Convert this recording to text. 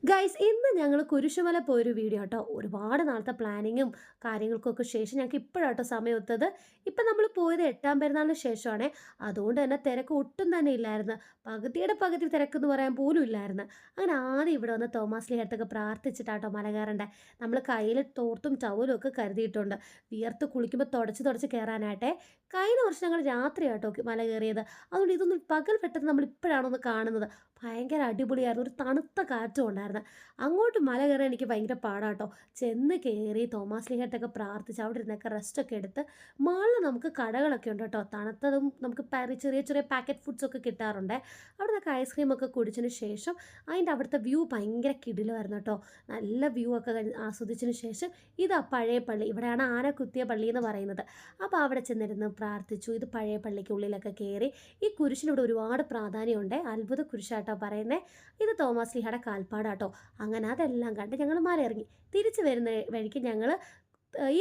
Guys ഇന്ന് ഞങ്ങൾ കുരിശുമല പോയൊരു വീഡിയോ കേട്ടോ. ഒരുപാട് നാളത്തെ പ്ലാനിങ്ങും കാര്യങ്ങൾക്കൊക്കെ ശേഷം ഞങ്ങൾക്ക് ഇപ്പോഴാട്ടോ സമയം ഒത്തത്. ഇപ്പം നമ്മൾ പോയത് 8ാം പെരുന്നാളിന് ശേഷമാണേ. അതുകൊണ്ട് തന്നെ തിരക്ക് ഒട്ടും തന്നെ ഇല്ലായിരുന്നു. പകുതിയുടെ പകുതി തിരക്കെന്ന് പറയാൻ പോലും ഇല്ലായിരുന്നു. അങ്ങനെ ആദ്യം ഇവിടെ വന്ന് തോമാസ് ലീഹടുത്തൊക്കെ പ്രാർത്ഥിച്ചിട്ടാട്ടോ മല കയറണ്ടേ. നമ്മൾ കയ്യിൽ തോർത്തും ടവലും ഒക്കെ കരുതിയിട്ടുണ്ട്. വിയർത്ത് കുളിക്കുമ്പോൾ തുടച്ച് കയറാനായിട്ടെ. കഴിഞ്ഞ വർഷം ഞങ്ങൾ രാത്രി ആട്ടോ മല കയറിയത്. അതുകൊണ്ട് ഇതൊന്നും പകൽ പെട്ടെന്ന് നമ്മൾ ഇപ്പോഴാണോ ഒന്ന് കാണുന്നത്. ഭയങ്കര അടിപൊളിയായിരുന്നു. ഒരു തണുത്ത കാറ്റും ഉണ്ടായിരുന്നു. അങ്ങോട്ട് മല കയറാൻ എനിക്ക് ഭയങ്കര പാടാട്ടോ. ചെന്ന് കയറി തോമാസ് ലീഹടുത്തൊക്കെ പ്രാർത്ഥിച്ച് അവിടെ ഇരുന്നൊക്കെ റെസ്റ്റൊക്കെ എടുത്ത് മുകളിൽ നമുക്ക് കടകളൊക്കെ ഉണ്ട് കേട്ടോ. തണുത്തതും നമുക്ക് ചെറിയ ചെറിയ പാക്കറ്റ് ഫുഡ്സൊക്കെ കിട്ടാറുണ്ട്. അവിടെ നിന്നൊക്കെ ഐസ്ക്രീമൊക്കെ കുടിച്ചതിന് ശേഷം അതിൻ്റെ അവിടുത്തെ വ്യൂ ഭയങ്കര കിടിലമായിരുന്നു കേട്ടോ. നല്ല വ്യൂ ഒക്കെ ആസ്വദിച്ചതിന് ശേഷം ഇതാ പഴയ പള്ളി. ഇവിടെയാണ് ആന കുത്തിയ പള്ളി എന്ന് പറയുന്നത്. അപ്പോൾ അവിടെ ചെന്നിരുന്ന് പ്രാർത്ഥിച്ചു. ഇത് പഴയ പള്ളിക്കുള്ളിലൊക്കെ കയറി. ഈ കുരിശിനിവിടെ ഒരുപാട് പ്രാധാന്യമുണ്ട്. അത്ഭുത കുരിശാട്ടോ പറയുന്നത്. ഇത് തോമാസ് ലീഹയുടെ കാൽപ്പാടാട്ടോ. അങ്ങനെ അതെല്ലാം കണ്ട് ഞങ്ങൾ മല ഇറങ്ങി. തിരിച്ചു വരുന്ന വഴിക്ക് ഞങ്ങൾ ഈ